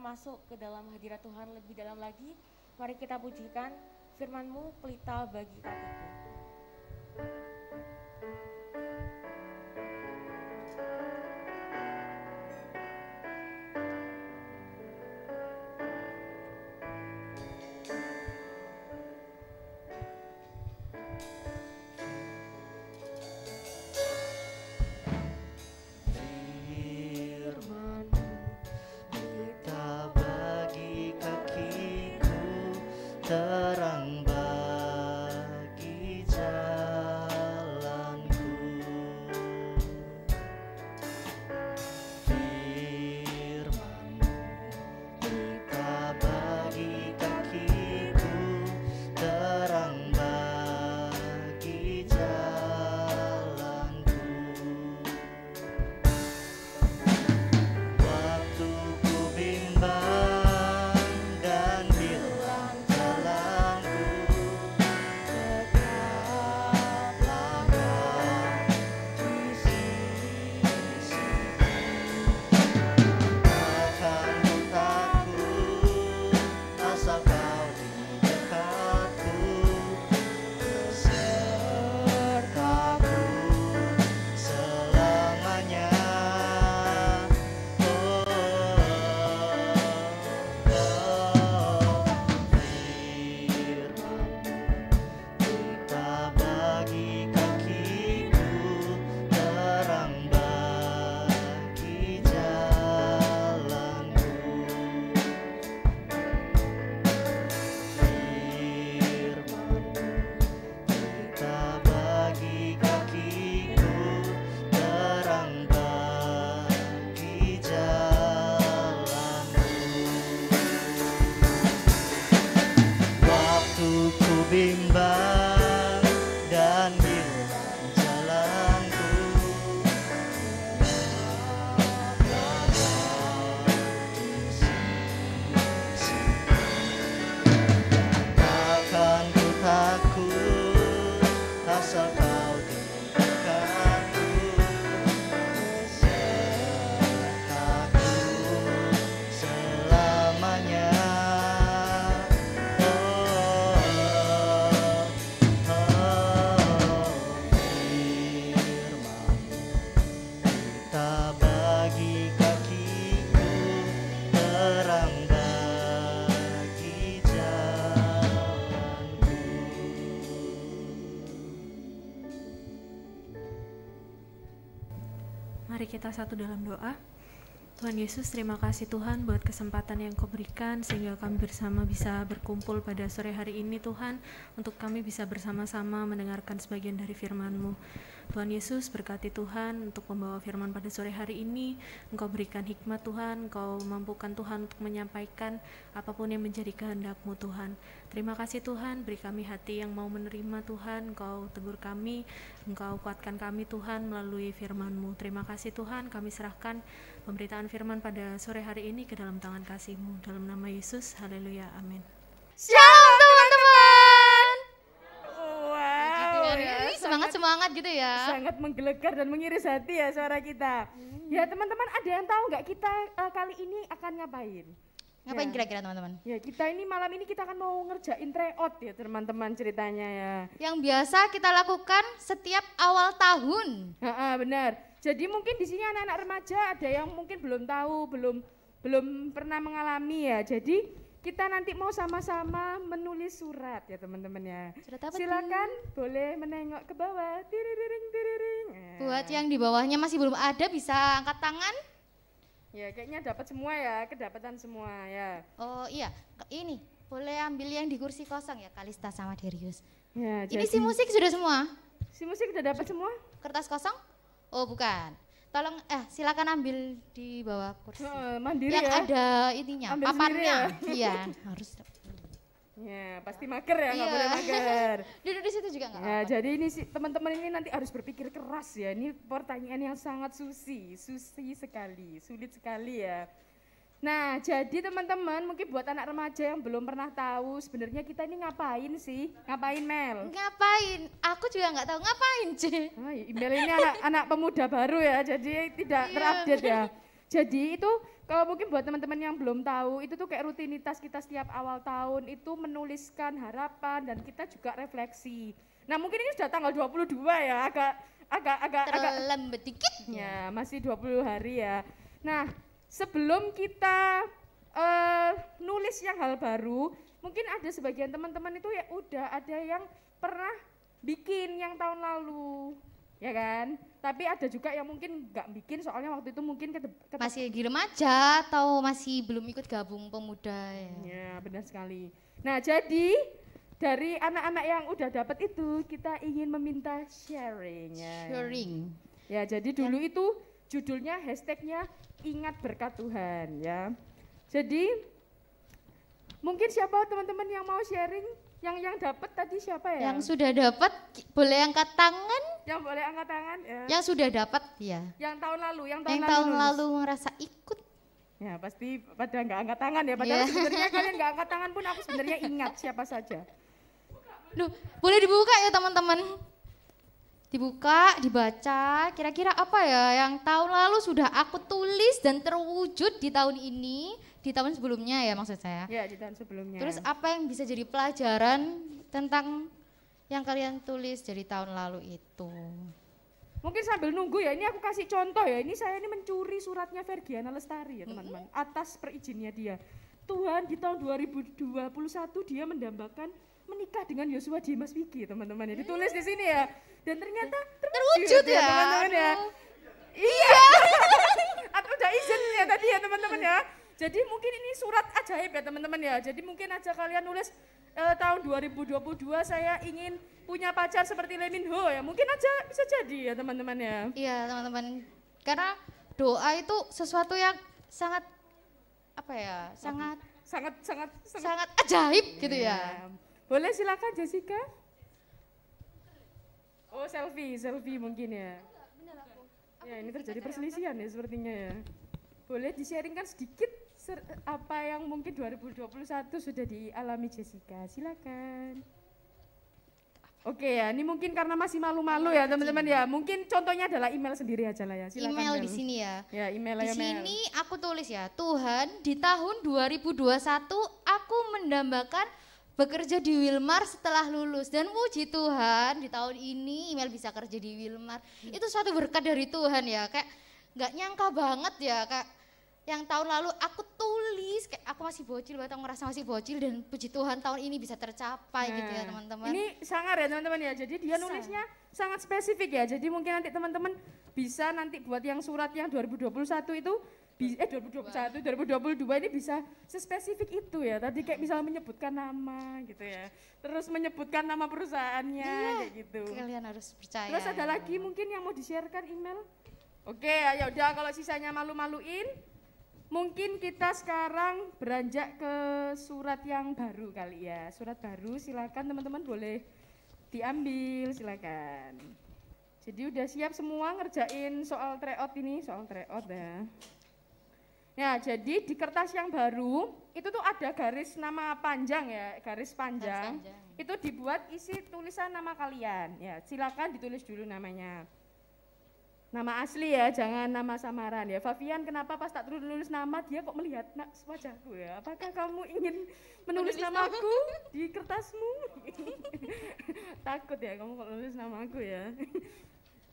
masuk ke dalam hadirat Tuhan lebih dalam lagi, mari kita pujikan firman-Mu pelita bagi kakiku. Terang bagi jalanku, firman-Mu pelita bagi kakiku, terang bagi jalanku. Waktu ku bimbang dan bilang bimbang dan bilang jalanku, takkan ku takut asal kau di dekatku, sertaku selamanya. Mari kita satu dalam doa. Tuhan Yesus, terima kasih Tuhan buat kesempatan yang Kau berikan sehingga kami bersama bisa berkumpul pada sore hari ini Tuhan, untuk kami bisa bersama-sama mendengarkan sebagian dari firman-Mu. Tuhan Yesus, berkati Tuhan untuk membawa firman pada sore hari ini. Engkau berikan hikmat Tuhan, Engkau mampukan Tuhan untuk menyampaikan apapun yang menjadi kehendak-Mu Tuhan. Terima kasih Tuhan, beri kami hati yang mau menerima Tuhan, Engkau tegur kami, Engkau kuatkan kami Tuhan melalui firman-Mu. Terima kasih Tuhan, kami serahkan pemberitaan firman pada sore hari ini ke dalam tangan kasih-Mu. Dalam nama Yesus, haleluya, amin. Shalom teman-teman. Wow, Ini semangat-semangat gitu ya. sangat menggelegar dan mengiris hati ya suara kita. Ya teman-teman, ada yang tahu nggak kita kali ini akan ngapain? Ngapain Ya. kira-kira teman-teman? Ya kita ini malam ini kita akan mau ngerjain tryout ya teman-teman ceritanya ya. Yang biasa kita lakukan setiap awal tahun. Benar. Jadi mungkin di sini anak-anak remaja ada yang mungkin belum tahu, belum pernah mengalami ya. Jadi kita nanti mau sama-sama menulis surat ya teman-teman ya. Surat apa tuh? Silakan boleh menengok ke bawah. Tiriring tiriring. Buat yang di bawahnya masih belum ada bisa angkat tangan. Ya kayaknya dapat semua ya, kedapatan semua ya. Oh iya, ini boleh ambil yang di kursi kosong ya, Kalista sama Darius. Ya, Ini si musik sudah semua? si musik udah dapat semua? Kertas kosong? Oh bukan. Tolong silakan ambil di bawah kursi. Mandiri Yang ya. ada ininya, Ambil sendiri papannya. ya? Iya, harus. Ya, pasti mager ya, nggak Iya. boleh mager. Duduk di situ juga nggak Ya, apa-apa. jadi ini sih teman-teman ini nanti harus berpikir keras ya. Ini pertanyaan yang sangat susi sekali, sulit sekali ya. Nah, jadi teman-teman mungkin buat anak remaja yang belum pernah tahu sebenarnya kita ini ngapain sih? Ngapain Mel? Ngapain? Aku juga nggak tahu ngapain, C. Mel ini anak-anak pemuda baru ya, jadi tidak Iya. terupdate ya. Jadi itu kalau mungkin buat teman-teman yang belum tahu, itu tuh kayak rutinitas kita setiap awal tahun itu menuliskan harapan dan kita juga refleksi. Nah mungkin ini sudah tanggal 22 ya, agak Terlambat dikit. ya, masih 20 hari ya. Nah sebelum kita nulis yang hal baru, mungkin ada sebagian teman-teman itu ya udah ada yang pernah bikin yang tahun lalu, ya kan? Tapi ada juga yang mungkin nggak bikin soalnya waktu itu mungkin Masih lagi remaja atau masih belum ikut gabung pemuda ya. ya benar sekali. Nah jadi dari anak-anak yang udah dapat itu kita ingin meminta sharing ya. Sharing. Ya jadi dulu itu judulnya hashtagnya ingat berkat Tuhan ya. Jadi mungkin siapa teman-teman yang mau sharing? Yang dapat tadi siapa ya? Yang sudah dapat boleh angkat tangan. Yang boleh angkat tangan ya. Yang sudah dapat ya. Yang tahun lalu, yang Yang tahun tahun lulus. lalu ngerasa ikut. Ya pasti pada nggak angkat tangan ya. Padahal sebenarnya kalian nggak angkat tangan pun aku sebenarnya ingat siapa saja. Duh, boleh dibuka ya teman-teman. Dibuka, dibaca, kira-kira apa ya yang tahun lalu sudah aku tulis dan terwujud di tahun ini, di tahun sebelumnya ya maksud saya. Ya di tahun sebelumnya. Terus apa yang bisa jadi pelajaran tentang yang kalian tulis dari tahun lalu itu? Mungkin sambil nunggu ya, ini aku kasih contoh ya. Ini saya ini mencuri suratnya Fergiana Lestari ya teman-teman. Atas perizinnya dia. Tuhan di tahun 2021 dia mendambakan menikah dengan Yosua Dimas Vicky teman-teman ya. Ditulis di sini ya. Dan ternyata Terwujud ya teman-teman ya. Aduh. Iya. Atau udah izin ya tadi ya teman-teman ya. Jadi mungkin ini surat ajaib ya teman-teman ya. Jadi mungkin aja kalian nulis tahun 2022 saya ingin punya pacar seperti Lee Min Ho ya. Mungkin aja bisa jadi ya teman-teman ya. Iya teman-teman, karena doa itu sesuatu yang sangat apa ya, sangat ajaib gitu ya. Boleh silakan Jessica. Oh selfie mungkin ya. Ya ini terjadi perselisihan ya sepertinya ya. Boleh di-sharingkan sedikit apa yang mungkin 2021 sudah dialami Jessica, silakan. Oke ya, ini mungkin karena masih malu-malu ya teman-teman ya. Mungkin contohnya adalah email sendiri aja lah ya. Silakan. Email Mel. di sini ya. Ya email Di ya Mel. sini aku tulis ya, Tuhan di tahun 2021 aku mendambakan bekerja di Wilmar setelah lulus dan puji Tuhan di tahun ini email bisa kerja di Wilmar. Itu suatu berkat dari Tuhan ya, kayak nggak nyangka banget ya, kayak yang tahun lalu aku tulis kayak aku masih bocil atau ngerasa masih bocil dan puji Tuhan tahun ini bisa tercapai gitu ya teman-teman. Ini sangar ya teman-teman ya. Jadi dia nulisnya sangat spesifik ya. Jadi mungkin nanti teman-teman bisa nanti buat yang surat yang 2021 itu 2022 ini bisa sespesifik itu ya. Tadi kayak misalnya menyebutkan nama gitu ya. Terus menyebutkan nama perusahaannya kayak gitu. Kalian harus percaya. Terus ada lagi mungkin yang mau di-sharekan email? Oke, ya udah kalau sisanya malu-maluin, mungkin kita sekarang beranjak ke surat yang baru kali ya. Surat baru silakan teman-teman boleh diambil silakan. Jadi udah siap semua ngerjain soal tryout ini, soal tryout ya. Ya, jadi di kertas yang baru itu tuh ada garis nama panjang ya, garis panjang. Itu dibuat isi tulisan nama kalian. Ya, silakan ditulis dulu namanya. Nama asli ya, jangan nama samaran ya. Fabian, kenapa pas tak tulis nama dia kok melihat wajahku ya? Apakah kamu ingin menulis namaku di kertasmu? Takut ya kamu kalau nulis namaku ya.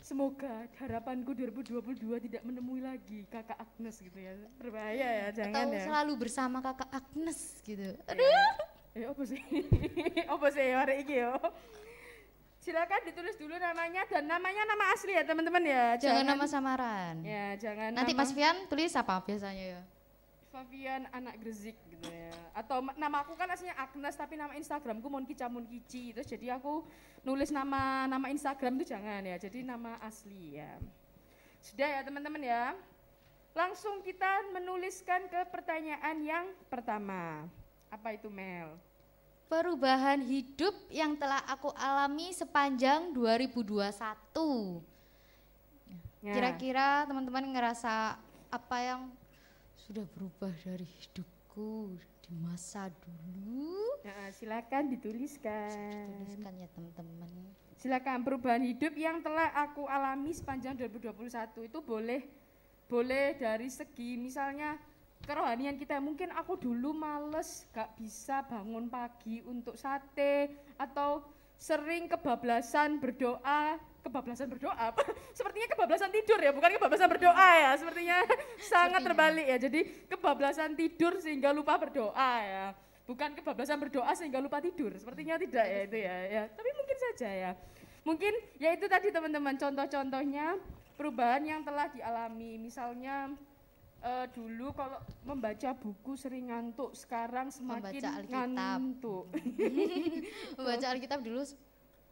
Semoga harapanku 2022 tidak menemui lagi kakak Agnes gitu ya. Berbahaya ya, jangan atau ya. selalu bersama kakak Agnes gitu. Apa sih? Apa sih hari ini yo? Silakan ditulis dulu namanya dan namanya nama asli ya teman-teman ya. Jangan nama samaran. Ya, jangan Nanti nama Mas Fian tulis apa biasanya ya? Fabian anak Gresik gitu ya. Atau nama aku kan aslinya Agnes tapi nama Instagramku Monkica Monkici. Terus jadi aku nulis nama Instagram itu jangan ya. Jadi nama asli ya. Sudah ya teman-teman ya. Langsung kita menuliskan ke pertanyaan yang pertama. Apa itu Mel? Perubahan hidup yang telah aku alami sepanjang 2021. Ya. Kira-kira teman-teman ngerasa apa yang sudah berubah dari hidupku di masa dulu? Nah, silakan dituliskan. Tuliskan ya teman-teman. Silakan perubahan hidup yang telah aku alami sepanjang 2021 itu boleh boleh dari segi misalnya kerohanian kita, mungkin aku dulu males gak bisa bangun pagi untuk sate atau sering kebablasan berdoa apa? Sepertinya kebablasan tidur ya, bukan kebablasan berdoa ya, sepertinya sangat terbalik ya. Jadi kebablasan tidur sehingga lupa berdoa ya, bukan kebablasan berdoa sehingga lupa tidur, sepertinya tidak ya itu ya. Tapi mungkin saja ya, mungkin ya itu tadi teman-teman contoh-contohnya perubahan yang telah dialami. Misalnya dulu kalau membaca buku sering ngantuk, sekarang semakin ngantuk. Membaca Alkitab dulu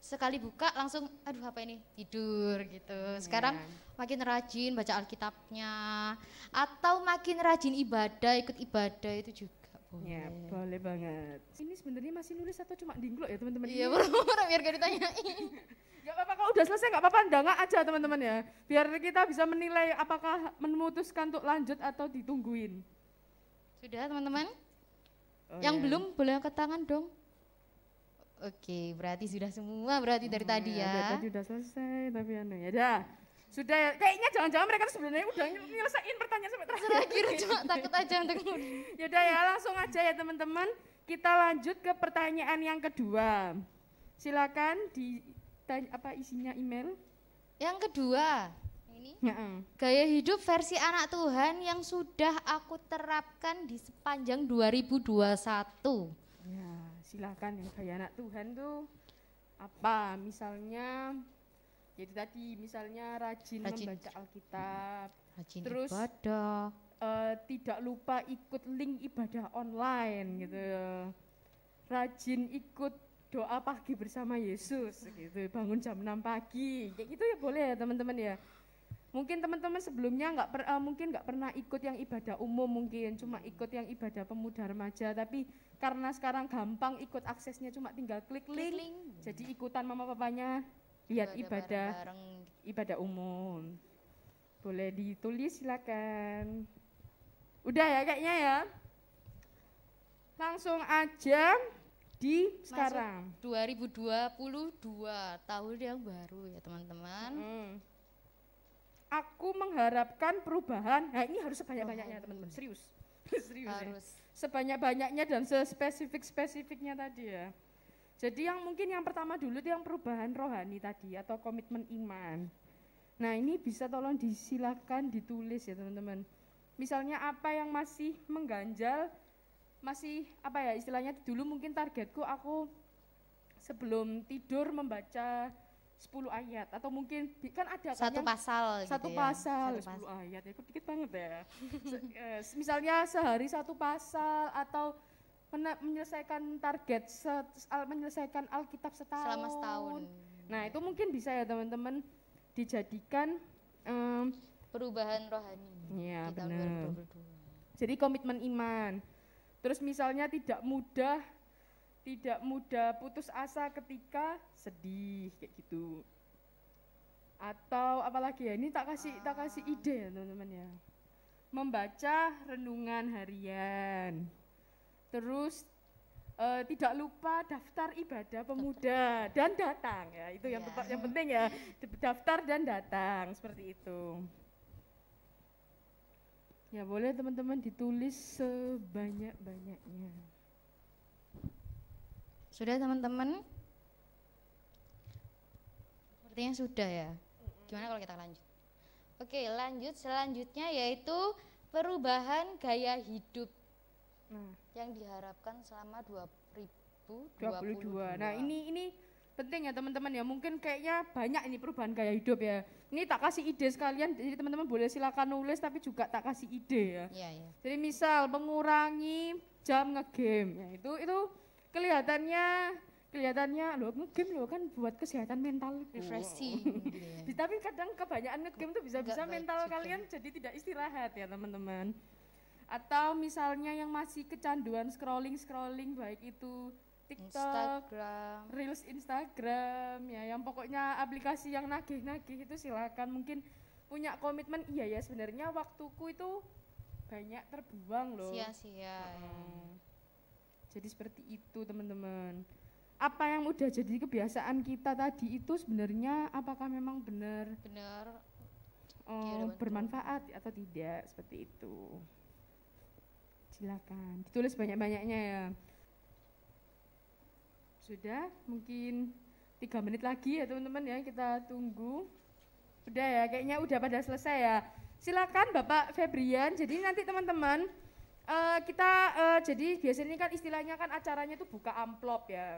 sekali buka langsung aduh apa ini, tidur gitu. Sekarang makin rajin baca Alkitabnya atau makin rajin ibadah, ikut ibadah itu juga boleh. Ya, boleh banget. Ini sebenarnya masih nulis atau cuma dinglok ya teman-teman? Iya, pura-pura biar gak ditanyain. Gak apa-apa, kalau udah selesai gak apa-apa, nggak aja teman-teman ya. Biar kita bisa menilai apakah memutuskan untuk lanjut atau ditungguin. Sudah teman-teman? Oh, yang ya. belum boleh angkat tangan dong. Oke, berarti sudah semua berarti dari tadi ya. Dari tadi udah selesai, tapi anu ya dah. Sudah ya, kayaknya jangan-jangan mereka sebenarnya udah nyelesain pertanyaan sampai Terakhir cuma takut aja untuk Yaudah ya, langsung aja ya teman-teman. Kita lanjut ke pertanyaan yang kedua. Silakan ditanya apa isinya email. Yang kedua, ini Ya, gaya hidup versi anak Tuhan yang sudah aku terapkan di sepanjang 2021. ya, silakan yang gaya anak Tuhan tuh apa? Misalnya jadi tadi misalnya rajin membaca Alkitab, Rajin terus ibadah. tidak lupa ikut link ibadah online gitu, rajin ikut doa pagi bersama Yesus gitu, bangun jam 6 pagi kayak gitu ya, boleh ya teman-teman ya. Mungkin teman-teman sebelumnya mungkin nggak pernah ikut yang ibadah umum, mungkin cuma ikut yang ibadah pemuda remaja, tapi karena sekarang gampang ikut aksesnya, cuma tinggal klik link, jadi ikutan mama papanya lihat ibadah bareng. ibadah umum. Boleh ditulis silakan. Udah ya kayaknya ya. Langsung aja di sekarang. 2022 tahun yang baru ya teman-teman. Aku mengharapkan perubahan. Nah, ini harus sebanyak-banyaknya teman-teman, serius. Serius ya. Harus. Sebanyak-banyaknya dan sespesifik-spesifiknya tadi ya. Jadi yang mungkin yang pertama dulu itu yang perubahan rohani tadi atau komitmen iman. Nah, ini bisa tolong disilakan ditulis ya teman-teman. Misalnya apa yang masih mengganjal, masih apa ya istilahnya, dulu mungkin targetku aku sebelum tidur membaca 10 ayat atau mungkin kan ada Satu yang pasal satu gitu pasal ya. 10 ayat ya, kok dikit banget ya. Misalnya sehari satu pasal atau menyelesaikan target menyelesaikan Alkitab setahun. Selama setahun. Nah, itu mungkin bisa ya teman-teman dijadikan Perubahan rohani ya, di tahun benar. 2022. Jadi komitmen iman. Terus misalnya tidak mudah putus asa ketika sedih kayak gitu. Atau apalagi ya, ini tak kasih ide ya teman-teman ya. Membaca renungan harian. Terus tidak lupa daftar ibadah pemuda dan datang ya, itu yang penting ya, daftar dan datang seperti itu. Ya boleh teman-teman ditulis sebanyak-banyaknya. Sudah teman-teman? Sepertinya sudah ya. Gimana kalau kita lanjut? Oke, lanjut selanjutnya yaitu perubahan gaya hidup. Nah, yang diharapkan selama 2022. Nah, ini penting ya teman-teman ya. Mungkin kayaknya banyak ini perubahan gaya hidup ya. Ini tak kasih ide sekalian, jadi teman-teman boleh silakan nulis tapi juga tak kasih ide ya. Iya, iya. Jadi misal mengurangi jam ngegame. Ya, itu kelihatannya loh, ngegame loh kan buat kesehatan mental. Refreshing gitu ya. Tapi kadang kebanyakan ngegame tuh bisa-bisa Nggak baik mental juga. kalian jadi tidak istirahat ya teman-teman. Atau misalnya yang masih kecanduan scrolling baik itu TikTok, Instagram. Reels Instagram ya, yang pokoknya aplikasi yang nagih-nagih itu silakan. Mungkin punya komitmen, iya ya sebenarnya waktuku itu banyak terbuang loh. Sia-sia. Jadi seperti itu teman-teman. Apa yang udah jadi kebiasaan kita tadi itu sebenarnya apakah memang benar Benar. bermanfaat atau tidak, seperti itu. Silakan ditulis banyak-banyaknya ya. Sudah, mungkin 3 menit lagi ya teman-teman ya, kita tunggu. Udah ya, kayaknya udah pada selesai ya. Silakan Bapak Febrian. Jadi nanti teman-teman kita jadi biasanya kan istilahnya kan acaranya itu buka amplop ya.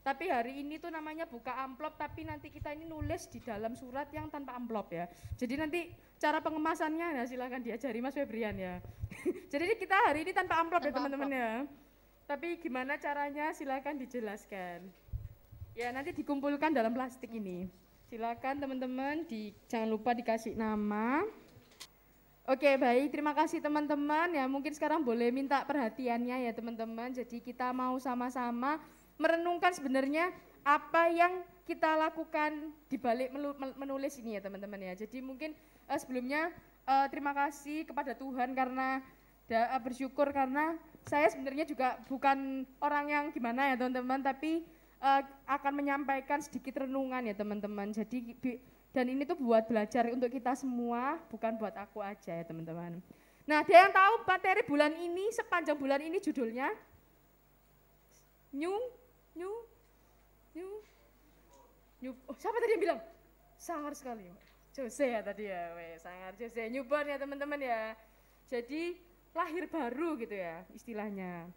Tapi hari ini tuh namanya buka amplop, tapi nanti kita ini nulis di dalam surat yang tanpa amplop ya. Jadi nanti cara pengemasannya, nah silakan diajari Mas Febrian ya. Jadi kita hari ini tanpa amplop ya teman-teman ya. Tapi gimana caranya silakan dijelaskan. Ya nanti dikumpulkan dalam plastik ini. Silakan teman-teman, jangan lupa dikasih nama. Oke baik, terima kasih teman-teman ya. Mungkin sekarang boleh minta perhatiannya ya teman-teman. Jadi kita mau sama-sama merenungkan sebenarnya apa yang kita lakukan di balik menulis ini ya teman-teman ya. Jadi mungkin sebelumnya terima kasih kepada Tuhan karena bersyukur karena saya sebenarnya juga bukan orang yang gimana ya teman-teman, tapi akan menyampaikan sedikit renungan ya teman-teman. Jadi dan ini tuh buat belajar untuk kita semua, bukan buat aku aja ya teman-teman. Nah, ada yang tahu materi bulan ini, sepanjang bulan ini judulnya? Oh, siapa tadi yang bilang? Sangar sekali. Jose ya tadi ya, sangar Jose. Newborn ya teman-teman ya. Jadi lahir baru gitu ya istilahnya.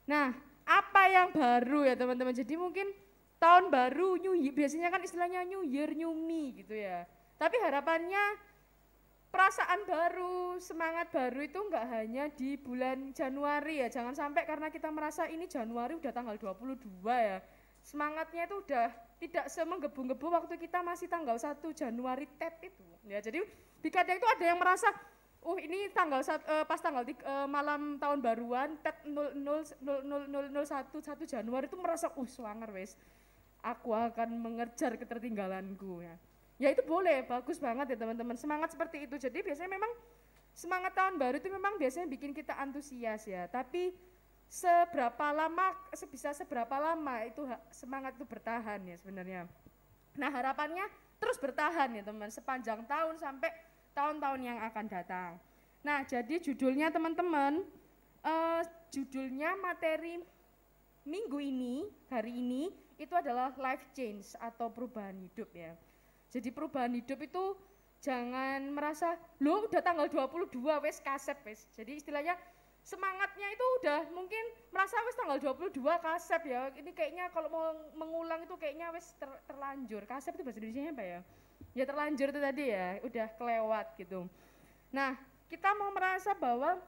Nah, apa yang baru ya teman-teman? Jadi mungkin tahun baru, new year, biasanya kan istilahnya new year, new me gitu ya. Tapi harapannya perasaan baru, semangat baru itu enggak hanya di bulan Januari ya. Jangan sampai karena kita merasa ini Januari udah tanggal 22 ya. Semangatnya itu udah tidak semenggebu-gebu waktu kita masih tanggal 1 Januari Tet itu. Ya, jadi di kadang itu ada yang merasa ini tanggal pas tanggal malam tahun baruan Tet 0001 1 Januari itu merasa swanger wes. Aku akan mengejar ketertinggalanku ya. Ya itu boleh, bagus banget ya teman-teman. Semangat seperti itu. Jadi biasanya memang semangat tahun baru itu memang biasanya bikin kita antusias ya. Tapi seberapa lama itu semangat itu bertahan ya sebenarnya. Nah, harapannya terus bertahan ya teman, sepanjang tahun sampai tahun-tahun yang akan datang. Nah, jadi judulnya teman-teman, judulnya materi minggu ini, hari ini, itu adalah life change atau perubahan hidup ya. Jadi perubahan hidup itu jangan merasa, loh udah tanggal 22 wes kasep wes. Jadi istilahnya semangatnya itu udah mungkin merasa wes tanggal 22 kasep ya. Ini kayaknya kalau mau mengulang itu kayaknya wes terlanjur. Kasep itu bahasa Indonesianya apa ya? Ya terlanjur itu tadi ya, udah kelewat gitu. Nah, kita mau merasa bahwa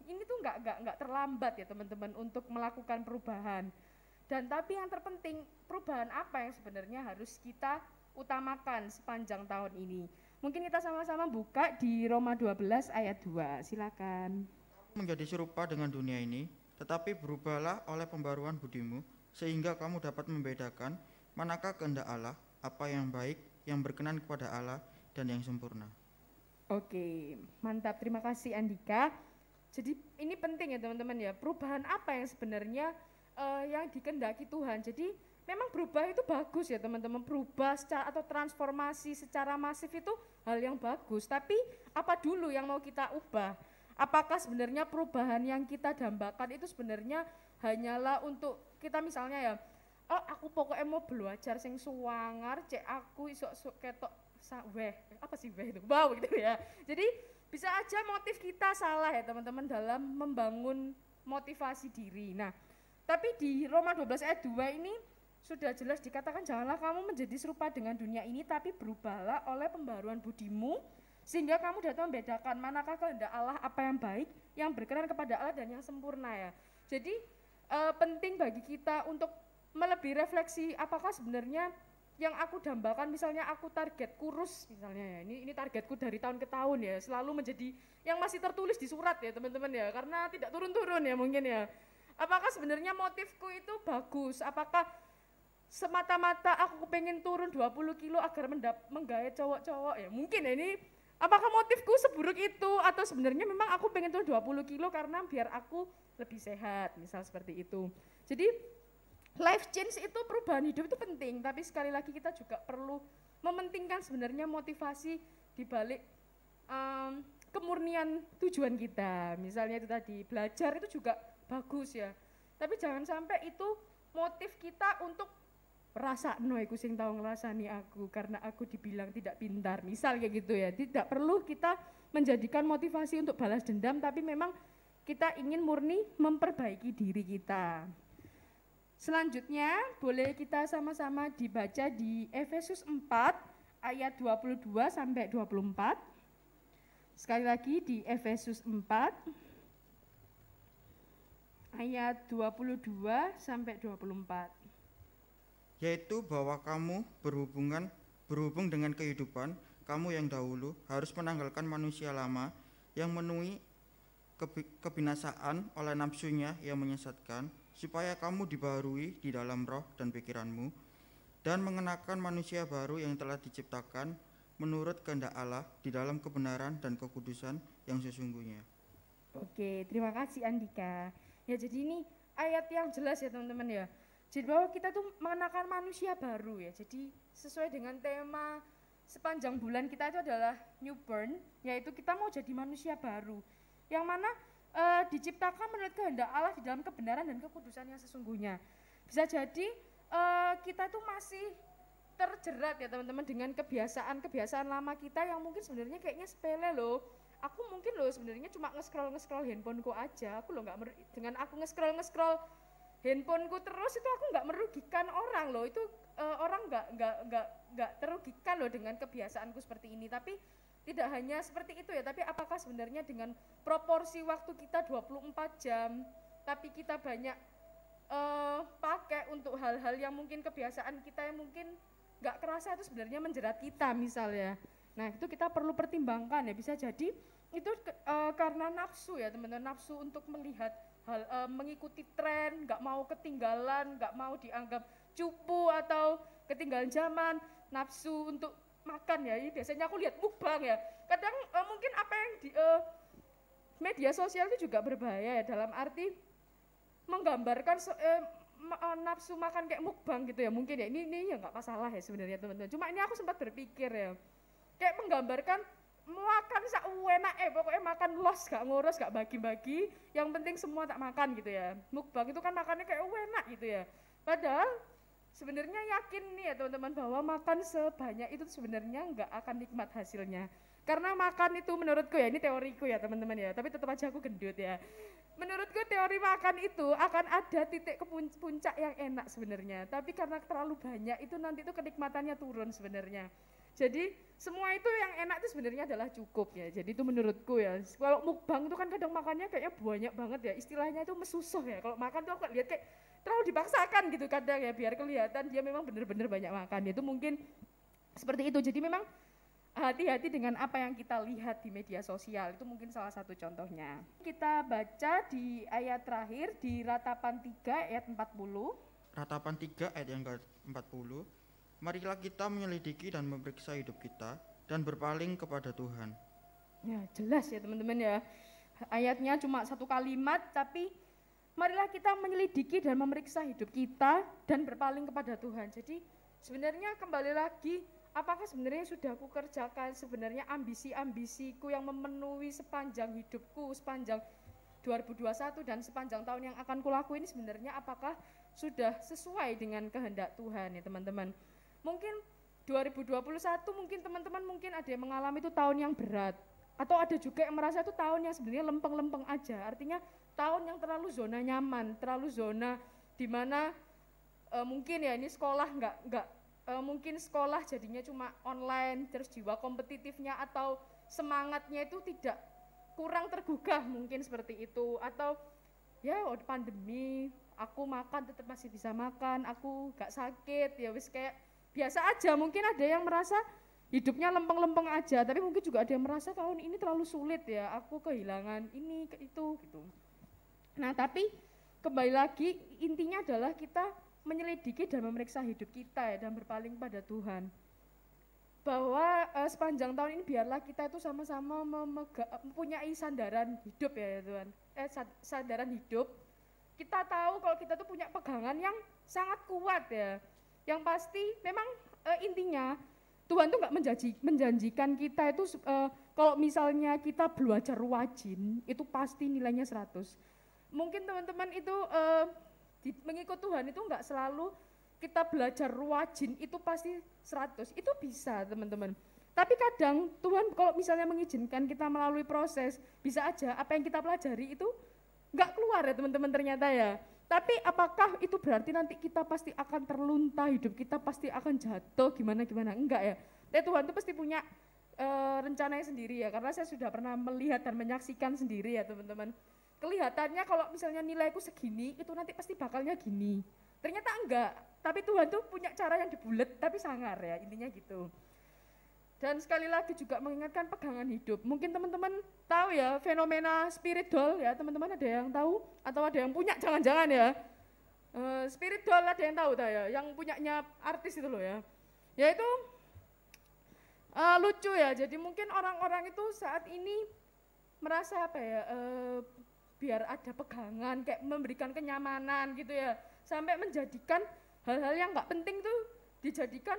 ini tuh nggak terlambat ya teman-teman untuk melakukan perubahan. Dan tapi yang terpenting, perubahan apa yang sebenarnya harus kita utamakan sepanjang tahun ini. Mungkin kita sama-sama buka di Roma 12 ayat 2, silakan. Menjadi serupa dengan dunia ini, tetapi berubahlah oleh pembaruan budimu, sehingga kamu dapat membedakan manakah kehendak Allah, apa yang baik, yang berkenan kepada Allah, dan yang sempurna. Oke, mantap, terima kasih Andika. Jadi ini penting ya teman-teman ya, perubahan apa yang sebenarnya yang dikehendaki Tuhan. Jadi memang berubah itu bagus ya teman-teman, berubah secara atau transformasi secara masif itu hal yang bagus. Tapi apa dulu yang mau kita ubah? Apakah sebenarnya perubahan yang kita dambakan itu sebenarnya hanyalah untuk kita misalnya ya, aku pokoknya mau belajar sing suwangar, cek aku iso ketok apa sih itu? Wow gitu ya. Jadi bisa aja motif kita salah ya teman-teman dalam membangun motivasi diri. Nah, tapi di Roma 12 ayat 2 ini sudah jelas dikatakan janganlah kamu menjadi serupa dengan dunia ini, tapi berubahlah oleh pembaruan budimu, sehingga kamu dapat membedakan manakah kehendak Allah, apa yang baik, yang berkenan kepada Allah, dan yang sempurna ya. Jadi penting bagi kita untuk melebihi refleksi apakah sebenarnya yang aku dambakan, misalnya aku target kurus misalnya ya, ini targetku dari tahun ke tahun ya, selalu menjadi yang masih tertulis di surat ya teman-teman ya, karena tidak turun-turun ya mungkin ya. Apakah sebenarnya motifku itu bagus, apakah semata-mata aku pengen turun 20 kilo agar menggait cowok-cowok ya, mungkin ya ini, apakah motifku seburuk itu, atau sebenarnya memang aku pengen turun 20 kilo karena biar aku lebih sehat, misal seperti itu. Jadi life change itu, perubahan hidup itu penting, tapi sekali lagi kita juga perlu mementingkan sebenarnya motivasi di balik kemurnian tujuan kita. Misalnya itu tadi, belajar itu juga bagus ya. Tapi jangan sampai itu motif kita untuk rasakno iku sing tau ngrasani aku karena aku dibilang tidak pintar. Misal kayak gitu ya. Tidak perlu kita menjadikan motivasi untuk balas dendam, tapi memang kita ingin murni memperbaiki diri kita. Selanjutnya boleh kita sama-sama dibaca di Efesus 4 ayat 22 sampai 24. Sekali lagi di Efesus 4 ayat 22 sampai 24. Yaitu bahwa kamu berhubung dengan kehidupan kamu yang dahulu harus menanggalkan manusia lama yang menuai kebinasaan oleh nafsunya yang menyesatkan, supaya kamu dibaharui di dalam roh dan pikiranmu, dan mengenakan manusia baru yang telah diciptakan menurut kehendak Allah di dalam kebenaran dan kekudusan yang sesungguhnya. Oke, terima kasih Andika. Ya, jadi ini ayat yang jelas ya teman-teman ya. Jadi bahwa kita tuh mengenakan manusia baru ya. Jadi sesuai dengan tema sepanjang bulan kita itu adalah newborn, yaitu kita mau jadi manusia baru. Yang mana diciptakan menurut kehendak Allah di dalam kebenaran dan kekudusan yang sesungguhnya. Bisa jadi kita tuh masih terjerat ya teman-teman dengan kebiasaan lama kita yang mungkin sebenarnya kayaknya sepele loh. Aku mungkin loh sebenarnya cuma nge-scroll handphoneku aja. Aku loh dengan aku nge-scroll handphoneku terus itu aku nggak merugikan orang loh. Itu orang nggak terugikan loh dengan kebiasaanku seperti ini. Tapi tidak hanya seperti itu ya, tapi apakah sebenarnya dengan proporsi waktu kita 24 jam, tapi kita banyak pakai untuk hal-hal yang mungkin kebiasaan kita yang mungkin nggak kerasa itu sebenarnya menjerat kita misalnya. Nah itu kita perlu pertimbangkan ya, bisa jadi itu karena nafsu ya teman-teman, nafsu untuk melihat hal, mengikuti tren, nggak mau ketinggalan, nggak mau dianggap cupu atau ketinggalan zaman, nafsu untuk makan ya, ini biasanya aku lihat mukbang ya, kadang mungkin apa yang di media sosial itu juga berbahaya ya, dalam arti menggambarkan nafsu makan kayak mukbang gitu ya, mungkin ya ini ya nggak masalah ya sebenarnya teman-teman, cuma ini aku sempat berpikir ya, kayak menggambarkan makan enak pokoknya makan los, gak ngurus, gak bagi-bagi, yang penting semua tak makan gitu ya. Mukbang itu kan makannya kayak enak gitu ya, padahal sebenarnya yakin nih ya teman-teman bahwa makan sebanyak itu sebenarnya nggak akan nikmat hasilnya. Karena makan itu menurutku ya, ini teoriku ya teman-teman ya, tapi tetap aja aku gendut ya. Menurutku teori makan itu akan ada titik ke puncak yang enak sebenarnya, tapi karena terlalu banyak itu nanti itu kenikmatannya turun sebenarnya. Jadi semua itu yang enak itu sebenarnya adalah cukup ya. Jadi itu menurutku ya. Kalau mukbang itu kan kadang makannya kayaknya banyak banget ya. Istilahnya itu mesusuh ya. Kalau makan tuh aku lihat kayak terlalu dipaksakan gitu kadang ya, biar kelihatan dia memang benar-benar banyak makan. Itu mungkin seperti itu. Jadi memang hati-hati dengan apa yang kita lihat di media sosial. Itu mungkin salah satu contohnya. Kita baca di ayat terakhir di Ratapan 3 ayat 40. Ratapan 3 ayat yang ke-40. Marilah kita menyelidiki dan memeriksa hidup kita dan berpaling kepada Tuhan. Ya jelas ya teman-teman ya, ayatnya cuma satu kalimat, tapi marilah kita menyelidiki dan memeriksa hidup kita dan berpaling kepada Tuhan. Jadi sebenarnya kembali lagi, apakah sebenarnya sudah aku kerjakan sebenarnya ambisi-ambisiku yang memenuhi sepanjang hidupku, sepanjang 2021 dan sepanjang tahun yang akan kulakuin ini sebenarnya apakah sudah sesuai dengan kehendak Tuhan ya teman-teman. Mungkin 2021 mungkin teman-teman mungkin ada yang mengalami itu tahun yang berat, atau ada juga yang merasa itu tahun yang sebenarnya lempeng-lempeng aja, artinya tahun yang terlalu zona nyaman, terlalu zona dimana mungkin ya ini sekolah mungkin sekolah jadinya cuma online, terus jiwa kompetitifnya atau semangatnya itu tidak, kurang tergugah mungkin seperti itu, atau ya pandemi aku makan tetap masih bisa makan, aku gak sakit ya wis kayak biasa aja. Mungkin ada yang merasa hidupnya lempeng-lempeng aja, tapi mungkin juga ada yang merasa tahun ini terlalu sulit ya, aku kehilangan ini itu gitu. Nah tapi kembali lagi intinya adalah kita menyelidiki dan memeriksa hidup kita ya, dan berpaling pada Tuhan, bahwa sepanjang tahun ini biarlah kita itu sama-sama mempunyai sandaran hidup ya Tuhan, sandaran hidup. Kita tahu kalau kita tuh punya pegangan yang sangat kuat ya, yang pasti memang intinya Tuhan tuh nggak menjanjikan kita itu kalau misalnya kita belajar rajin itu pasti nilainya 100. Mungkin teman-teman itu mengikut Tuhan itu nggak selalu kita belajar rajin itu pasti 100. Itu bisa teman-teman. Tapi kadang Tuhan kalau misalnya mengizinkan kita melalui proses, bisa aja apa yang kita pelajari itu nggak keluar ya teman-teman ternyata ya. Tapi apakah itu berarti nanti kita pasti akan terlunta, hidup kita pasti akan jatuh gimana-gimana? Enggak ya. Tapi Tuhan itu pasti punya rencananya sendiri ya, karena saya sudah pernah melihat dan menyaksikan sendiri ya teman-teman. Kelihatannya kalau misalnya nilaiku segini, itu nanti pasti bakalnya gini. Ternyata enggak, tapi Tuhan tuh punya cara yang dibulet tapi sangar ya, intinya gitu. Dan sekali lagi juga mengingatkan pegangan hidup. Mungkin teman-teman tahu ya fenomena spirit doll ya, teman-teman ada yang tahu atau ada yang punya jangan-jangan ya. Spirit doll ada yang tahu ya, yang punyanya artis itu loh ya. Yaitu lucu ya, jadi mungkin orang-orang itu saat ini merasa apa ya, biar ada pegangan, kayak memberikan kenyamanan gitu ya. Sampai menjadikan hal-hal yang nggak penting tuh dijadikan,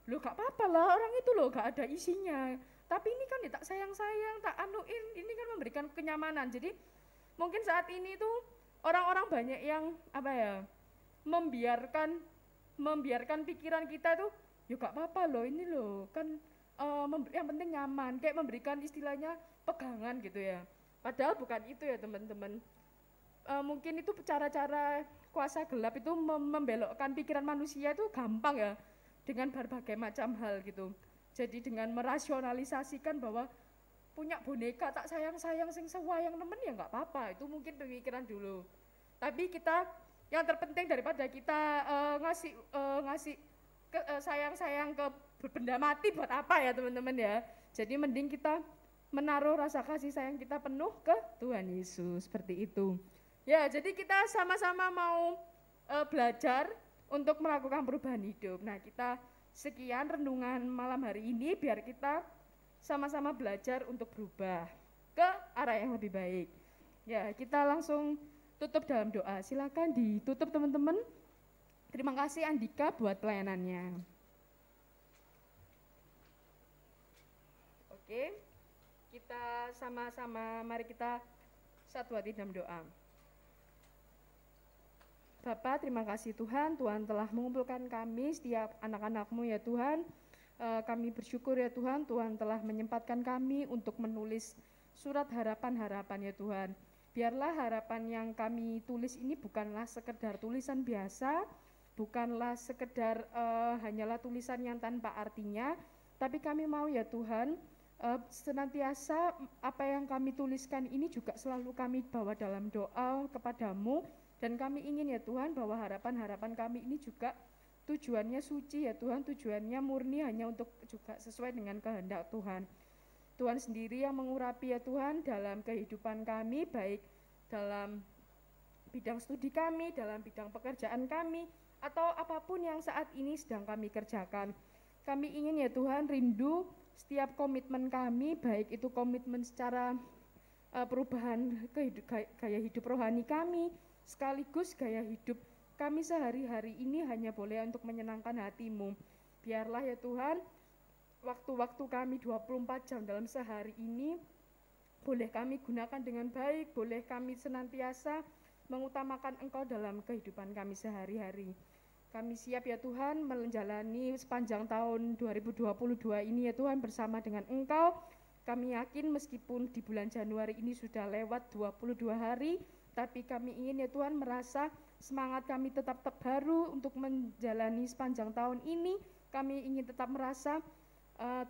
loh gak apa-apa lah orang itu loh gak ada isinya, tapi ini kan tak sayang-sayang, tak anuin, ini kan memberikan kenyamanan. Jadi mungkin saat ini tuh orang-orang banyak yang apa ya, membiarkan pikiran kita tuh, yuk gak apa-apa loh ini loh, kan yang penting nyaman, kayak memberikan istilahnya pegangan gitu ya. Padahal bukan itu ya teman-teman. Mungkin itu cara-cara kuasa gelap itu membelokkan pikiran manusia itu gampang ya, dengan berbagai macam hal gitu. Jadi dengan merasionalisasikan bahwa punya boneka tak sayang-sayang sing sewayang nemen ya nggak apa-apa, itu mungkin pemikiran dulu. Tapi kita yang terpenting daripada kita ngasih sayang-sayang ke benda mati buat apa ya teman-teman ya. Jadi mending kita menaruh rasa kasih sayang kita penuh ke Tuhan Yesus, seperti itu. Ya, jadi kita sama-sama mau belajar untuk melakukan perubahan hidup. Nah, kita sekian renungan malam hari ini biar kita sama-sama belajar untuk berubah ke arah yang lebih baik. Ya, kita langsung tutup dalam doa. Silakan ditutup teman-teman. Terima kasih Andika buat pelayanannya. Oke, kita sama-sama mari kita satu hati dalam doa. Bapa, terima kasih Tuhan, Tuhan telah mengumpulkan kami setiap anak-anak-Mu ya Tuhan. Kami bersyukur ya Tuhan, Tuhan telah menyempatkan kami untuk menulis surat harapan-harapan ya Tuhan. Biarlah harapan yang kami tulis ini bukanlah sekedar tulisan biasa, bukanlah sekedar hanyalah tulisan yang tanpa artinya, tapi kami mau ya Tuhan, senantiasa apa yang kami tuliskan ini juga selalu kami bawa dalam doa kepadamu. Dan kami ingin ya Tuhan bahwa harapan-harapan kami ini juga tujuannya suci ya Tuhan, tujuannya murni hanya untuk juga sesuai dengan kehendak Tuhan. Tuhan sendiri yang mengurapi ya Tuhan dalam kehidupan kami, baik dalam bidang studi kami, dalam bidang pekerjaan kami, atau apapun yang saat ini sedang kami kerjakan. Kami ingin ya Tuhan rindu setiap komitmen kami, baik itu komitmen secara perubahan gaya hidup rohani kami, sekaligus gaya hidup kami sehari-hari ini hanya boleh untuk menyenangkan hati-Mu. Biarlah ya Tuhan, waktu-waktu kami 24 jam dalam sehari ini boleh kami gunakan dengan baik, boleh kami senantiasa mengutamakan Engkau dalam kehidupan kami sehari-hari. Kami siap ya Tuhan menjalani sepanjang tahun 2022 ini ya Tuhan bersama dengan Engkau. Kami yakin meskipun di bulan Januari ini sudah lewat 22 hari, tapi kami ingin ya Tuhan merasa semangat kami tetap baru untuk menjalani sepanjang tahun ini. Kami ingin tetap merasa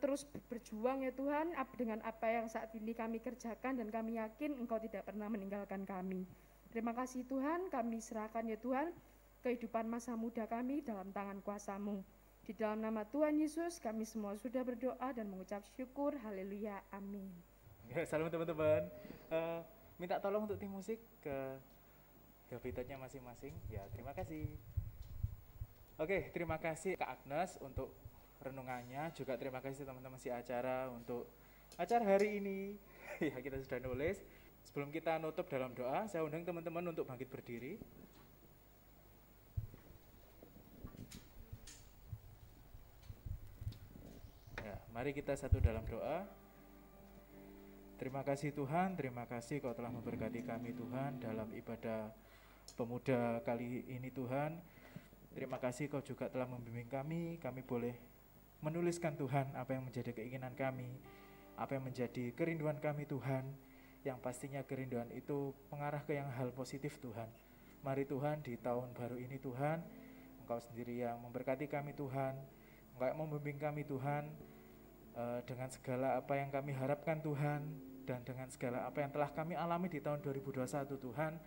terus berjuang ya Tuhan dengan apa yang saat ini kami kerjakan, dan kami yakin Engkau tidak pernah meninggalkan kami. Terima kasih Tuhan, kami serahkan ya Tuhan kehidupan masa muda kami dalam tangan kuasa-Mu. Di dalam nama Tuhan Yesus kami semua sudah berdoa dan mengucap syukur. Haleluya, amin. Ya, salam teman-teman. Minta tolong untuk tim musik ke habitatnya masing-masing. Ya, terima kasih. Oke, terima kasih Kak Agnes untuk renungannya. Juga terima kasih teman-teman si acara untuk acara hari ini. Ya, kita sudah nulis. Sebelum kita nutup dalam doa, saya undang teman-teman untuk bangkit berdiri. Mari kita satu dalam doa. Terima kasih Tuhan, terima kasih Kau telah memberkati kami Tuhan dalam ibadah pemuda kali ini Tuhan. Terima kasih Kau juga telah membimbing kami boleh menuliskan Tuhan apa yang menjadi keinginan kami, apa yang menjadi kerinduan kami Tuhan, yang pastinya kerinduan itu mengarah ke yang hal positif Tuhan. Mari Tuhan di tahun baru ini Tuhan, Engkau sendiri yang memberkati kami Tuhan, Engkau yang membimbing kami Tuhan, dengan segala apa yang kami harapkan Tuhan, dan dengan segala apa yang telah kami alami di tahun 2021 Tuhan,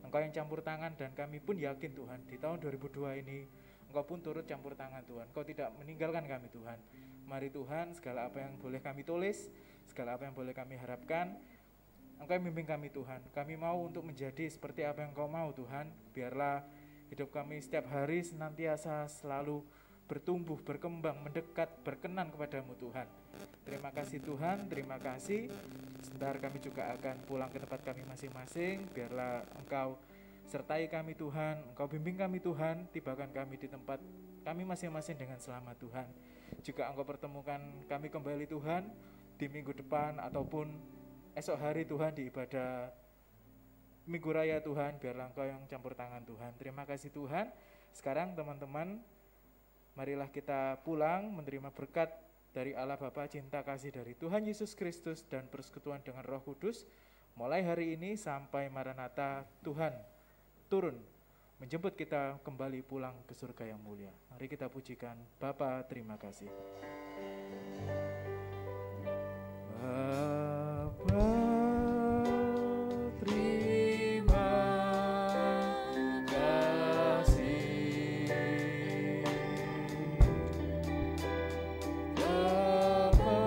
Engkau yang campur tangan dan kami pun yakin Tuhan di tahun 2002 ini Engkau pun turut campur tangan Tuhan. Engkau tidak meninggalkan kami Tuhan. Mari Tuhan, segala apa yang boleh kami tulis, segala apa yang boleh kami harapkan, Engkau yang membimbing kami Tuhan. Kami mau untuk menjadi seperti apa yang Engkau mau Tuhan. Biarlah hidup kami setiap hari senantiasa selalu bertumbuh, berkembang, mendekat, berkenan kepadamu Tuhan. Terima kasih Tuhan, terima kasih. Sebentar kami juga akan pulang ke tempat kami masing-masing. Biarlah Engkau sertai kami Tuhan, Engkau bimbing kami Tuhan, tibakan kami di tempat kami masing-masing dengan selamat Tuhan. Juga Engkau pertemukan kami kembali Tuhan di minggu depan ataupun esok hari Tuhan di ibadah Minggu Raya Tuhan. Biarlah Engkau yang campur tangan Tuhan. Terima kasih Tuhan. Sekarang teman-teman, marilah kita pulang menerima berkat dari Allah Bapa, cinta kasih dari Tuhan Yesus Kristus, dan persekutuan dengan Roh Kudus. Mulai hari ini sampai Maranatha, Tuhan turun menjemput kita kembali pulang ke surga yang mulia. Mari kita pujikan Bapa, terima kasih. Bapa, terima kasih. Bapa,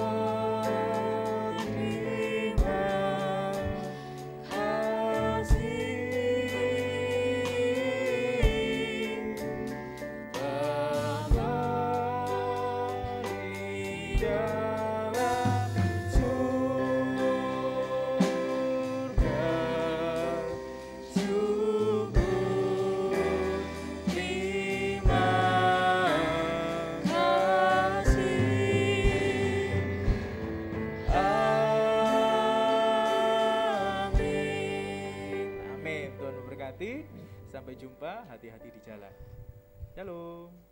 terima kasih. Bapa di dalam surga, syukur, terima kasih. Amin. Amin. Tuhan memberkati. Sampai jumpa, hati-hati di jalan. Shalom.